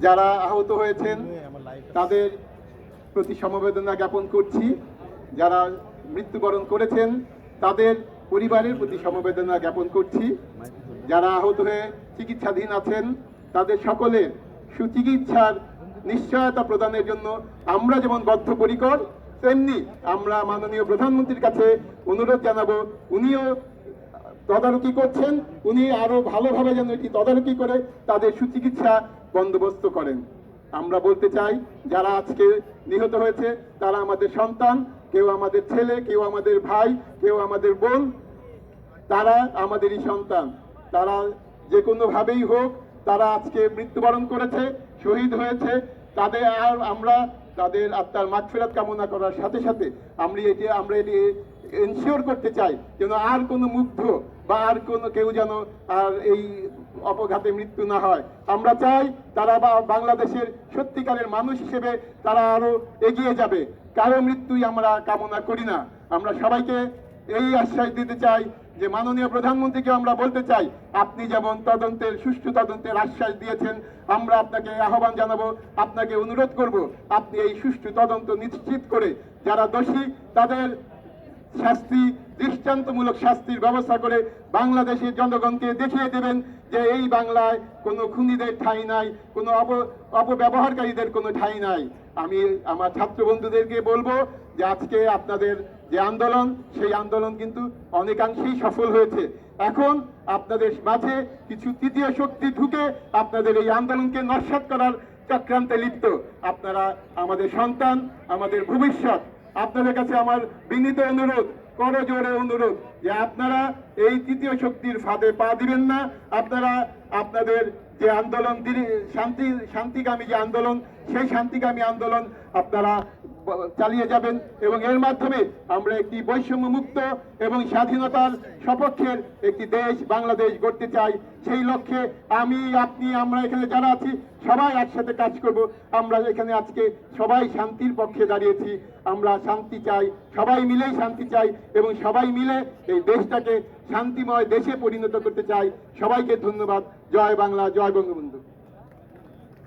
যারা আহত হয়েছেন তাদের প্রতি সমবেদনা জ্ঞাপন করছি। যারা মৃত্যুবরণ করেছেন তাদের পরিবারের প্রতি সমবেদনা জ্ঞাপন করছি। যারা আহত হয়ে চিকিৎসাধীন আছেন তাদের সকলের সুচিকিৎসার নিশ্চয়তা প্রদানের জন্য আমরা যেমন বদ্ধপরিকর, তেমনি আমরা মাননীয় প্রধানমন্ত্রীর কাছে অনুরোধ জানাবো, উনিও তদারকি করছেন, উনি আরো ভালোভাবে যেন এটি তদারকি করে তাদের সুচিকিৎসা বন্দোবস্ত করেন। আমরা বলতে চাই, যারা আজকে নিহত হয়েছে তারা আমাদের সন্তান, কেউ আমাদের ছেলে, কেউ আমাদের ভাই, কেউ আমাদের বোন, তারা আমাদেরই সন্তান। তারা যে কোনোভাবেই হোক তারা আজকে মৃত্যুবরণ করেছে, শহীদ হয়েছে। আমরা তাদের আত্মার মাগফিরাত কামনা করার সাথে সাথে আমরা এটি এনশিওর করতে চাই যেন আর কোনো মুগ্ধ বা আর কোনো কেউ যেন আর এই অপঘাতে মৃত্যু না হয়। আমরা চাই তারা বাংলাদেশের সত্যিকারের মানুষ হিসেবে তারা আরো এগিয়ে যাবে। কারো মৃত্যুই আমরা কামনা করি না। আমরা সবাইকে এই আশ্বাস দিতে চাই যে মাননীয় প্রধানমন্ত্রীকে আমরা বলতে চাই, আপনি যেমন সুষ্ঠু তদন্তের আশ্বাস দিয়েছেন, আমরা আপনাকে আহ্বান জানাবো, আপনাকে অনুরোধ করব, আপনি এই সুষ্ঠু তদন্ত নিশ্চিত করে যারা দোষী তাদের দৃষ্টান্তমূলক শাস্তির ব্যবস্থা করে বাংলাদেশের জনগণকে দেখিয়ে দেবেন যে এই বাংলায় কোনো খুনিদের ঠাঁই নাই, কোনো অপব্যবহারকারীদের কোনো ঠাঁই নাই। আমি আমার ছাত্র বন্ধুদেরকে বলবো যে আজকে আপনাদের যে আন্দোলন, সেই আন্দোলন কিন্তু অনেকাংশেই সফল হয়েছে। এখন আপনাদের মাঝে কিছু তৃতীয় শক্তি ঢুকে আপনাদের এই আন্দোলনকে নস্যাৎ করার চক্রান্তে লিপ্ত। আপনারা আমাদের সন্তান, আমাদের ভবিষ্যৎ। আপনাদের কাছে আমার বিনীত অনুরোধ, করজোড়ে অনুরোধ যে আপনারা এই তৃতীয় শক্তির ফাঁদে পা দিবেন না। আপনারা আপনাদের যে আন্দোলন, শান্তিকামী যে আন্দোলন, সেই শান্তিকামী আন্দোলন আপনারা চালিয়ে যাবেন এবং এর মাধ্যমে আমরা একটি বৈষম্য মুক্ত এবং স্বাধীনতার সপক্ষের একটি দেশ বাংলাদেশ গড়তে চাই। সেই লক্ষ্যে আমি, আপনি, আমরা এখানে যারা আছি সবাই একসাথে কাজ করব। আমরা এখানে আজকে সবাই শান্তির পক্ষে দাঁড়িয়েছি। আমরা শান্তি চাই, সবাই মিলেই শান্তি চাই এবং সবাই মিলে এই দেশটাকে শান্তিময় দেশে পরিণত করতে চাই। সবাইকে ধন্যবাদ। জয় বাংলা, জয় বঙ্গবন্ধু।